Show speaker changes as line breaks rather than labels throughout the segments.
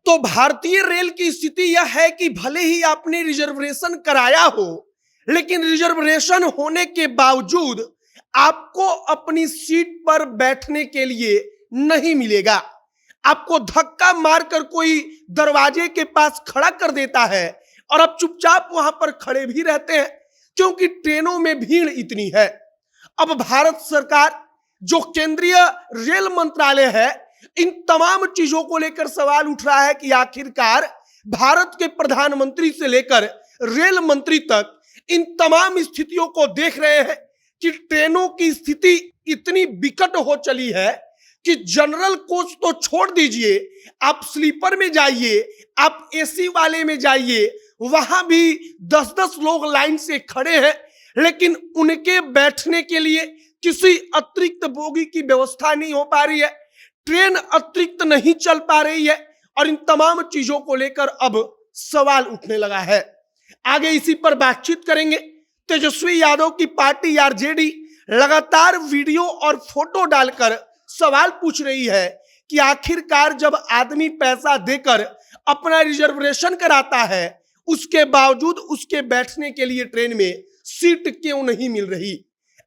तो भारतीय रेल की स्थिति यह है कि भले ही आपने रिजर्वेशन कराया हो, लेकिन रिजर्वेशन होने के बावजूद आपको अपनी सीट पर बैठने के लिए नहीं मिलेगा। आपको धक्का मारकर कोई दरवाजे के पास खड़ा कर देता है और आप चुपचाप वहां पर खड़े भी रहते हैं क्योंकि ट्रेनों में भीड़ इतनी है। अब भारत सरकार, जो केंद्रीय रेल मंत्रालय है, इन तमाम चीजों को लेकर सवाल उठ रहा है कि आखिरकार भारत के प्रधानमंत्री से लेकर रेल मंत्री तक इन तमाम स्थितियों को देख रहे हैं कि ट्रेनों की स्थिति इतनी विकट हो चली है कि जनरल कोच तो छोड़ दीजिए, आप स्लीपर में जाइए, आप एसी वाले में जाइए, वहां भी 10-10 लोग लाइन से खड़े हैं, लेकिन उनके बैठने के लिए किसी अतिरिक्त बोगी की व्यवस्था नहीं हो पा रही है। ट्रेन अतिरिक्त नहीं चल पा रही है और इन तमाम चीजों को लेकर अब सवाल उठने लगा है। आगे इसी पर बातचीत करेंगे। तेजस्वी यादव की पार्टी आरजेडी लगातार वीडियो और फोटो डालकर सवाल पूछ रही है कि आखिरकार जब आदमी पैसा देकर अपना रिजर्वेशन कराता है, उसके बावजूद उसके बैठने के लिए ट्रेन में सीट क्यों नहीं मिल रही।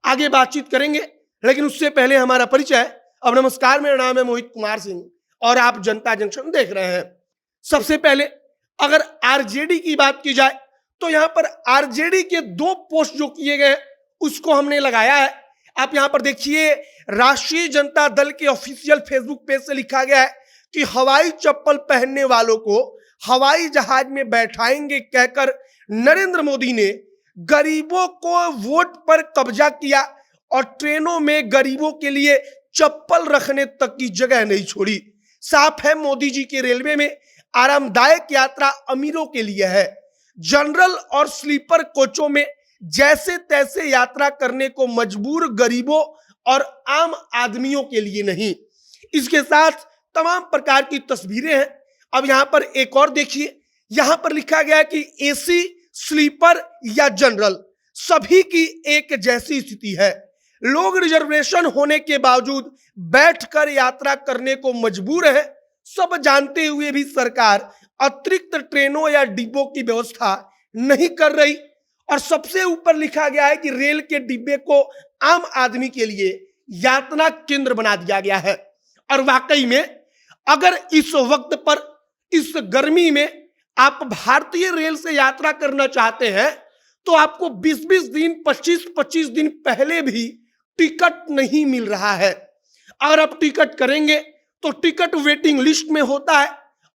आगे बातचीत करेंगे, लेकिन उससे पहले हमारा परिचय। अब नमस्कार, मेरा नाम है मोहित कुमार सिंह और आप जनता जंक्शन देख रहे हैं। सबसे पहले अगर आरजेडी की बात की जाए तो यहां पर आरजेडी के 2 पोस्ट जो किए गए उसको हमने लगाया है। आप यहां पर देखिए, राष्ट्रीय जनता दल के ऑफिशियल फेसबुक पेज से लिखा गया है कि हवाई चप्पल पहनने वालों को हवाई जहाज में बैठाएंगे कहकर नरेंद्र मोदी ने गरीबों को वोट पर कब्जा किया और ट्रेनों में गरीबों के लिए चप्पल रखने तक की जगह नहीं छोड़ी। साफ है, मोदी जी के रेलवे में आरामदायक यात्रा अमीरों के लिए है, जनरल और स्लीपर कोचों में जैसे तैसे यात्रा करने को मजबूर गरीबों और आम आदमियों के लिए नहीं। इसके साथ तमाम प्रकार की तस्वीरें हैं। अब यहां पर एक और देखिए, यहां पर लिखा गया है कि एसी, स्लीपर या जनरल सभी की एक जैसी स्थिति है। लोग रिजर्वेशन होने के बावजूद बैठकर यात्रा करने को मजबूर है। सब जानते हुए भी सरकार अतिरिक्त ट्रेनों या डिब्बों की व्यवस्था नहीं कर रही और सबसे ऊपर लिखा गया है कि रेल के डिब्बे को आम आदमी के लिए यातना केंद्र बना दिया गया है। और वाकई में अगर इस वक्त पर, इस गर्मी में आप भारतीय रेल से यात्रा करना चाहते हैं तो आपको 20-20 दिन, 25-25 दिन पहले भी टिकट नहीं मिल रहा है। अगर आप टिकट करेंगे तो टिकट वेटिंग लिस्ट में होता है।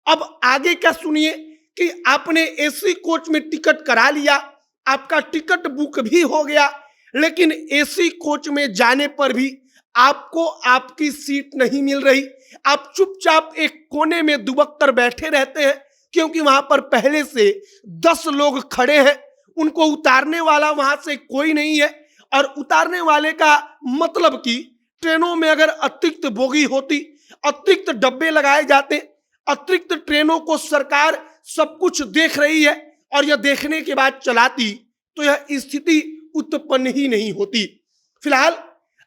अब आगे क्या सुनिए कि आपने एसी कोच में टिकट करा लिया, आपका टिकट बुक भी हो गया, लेकिन एसी कोच में जाने पर भी आपको आपकी सीट नहीं मिल रही। आप चुपचाप एक कोने में दुबक कर बैठे रहते हैं क्योंकि वहां पर पहले से 10 लोग खड़े हैं, उनको उतारने वाला वहां से कोई नहीं है। और उतारने वाले का मतलब कि ट्रेनों में अगर अतिरिक्त बोगी होती, अतिरिक्त डब्बे लगाए जाते, अतिरिक्त ट्रेनों को सरकार सब कुछ देख रही है और यह देखने के बाद चलाती तो यह स्थिति उत्पन्न ही नहीं होती। फिलहाल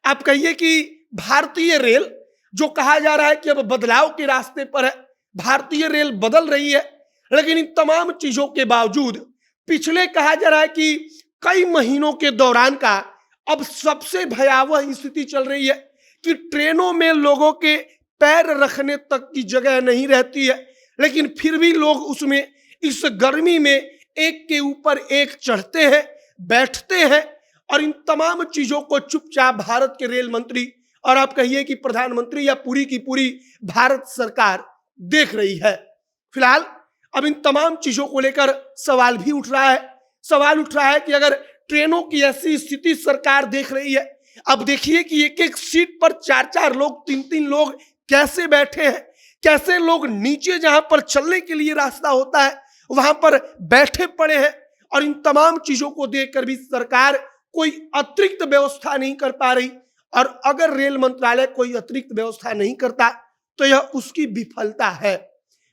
आप कहिए कि भारतीय रेल, जो कहा जा रहा है कि अब बदलाव के रास्ते पर है, भारतीय रेल बदल रही है, लेकिन इन तमाम चीजों के बावजूद पिछले कहा जा रहा है कि कई महीनों के दौरान का अब सबसे भयावह स्थिति चल रही है कि ट्रेनों में लोगों के पैर रखने तक की जगह नहीं रहती है, लेकिन फिर भी लोग उसमें इस गर्मी में एक के ऊपर एक चढ़ते हैं, बैठते हैं और इन तमाम चीजों को चुपचाप भारत के रेल मंत्री और आप कहिए कि प्रधानमंत्री या पूरी की पूरी भारत सरकार देख रही है। फिलहाल अब इन तमाम चीजों को लेकर सवाल भी उठ रहा है। सवाल उठ रहा है कि अगर ट्रेनों की ऐसी स्थिति सरकार देख रही है, अब देखिए कि एक एक सीट पर 4-4 लोग, 3-3 लोग कैसे बैठे हैं, कैसे लोग नीचे जहां पर चलने के लिए रास्ता होता है वहां पर बैठे पड़े हैं। और इन तमाम चीजों को देखकर भी सरकार कोई अतिरिक्त व्यवस्था नहीं कर पा रही। और अगर रेल मंत्रालय कोई अतिरिक्त व्यवस्था नहीं करता तो यह उसकी विफलता है।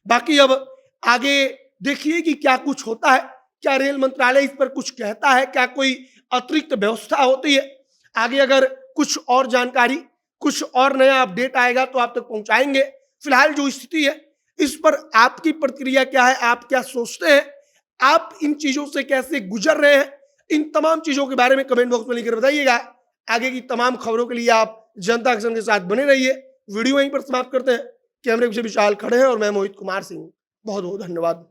बाकी अब आगे देखिए कि क्या कुछ होता है, क्या रेल मंत्रालय इस पर कुछ कहता है, क्या कोई अतिरिक्त व्यवस्था होती है। आगे अगर कुछ और जानकारी, कुछ और नया अपडेट आएगा तो आप तक पहुंचाएंगे। फिलहाल जो स्थिति है इस पर आपकी प्रतिक्रिया क्या है, आप क्या सोचते हैं, आप इन चीजों से कैसे गुजर रहे हैं, इन तमाम चीजों के बारे में कमेंट बॉक्स में लिखकर बताइएगा। आगे की तमाम खबरों के लिए आप जनता एक्शन के साथ बने रहिए। वीडियो यहीं पर समाप्त करते हैं। कैमरे पीछे विशाल खड़े हैं और मैं मोहित कुमार सिंह। बहुत बहुत धन्यवाद।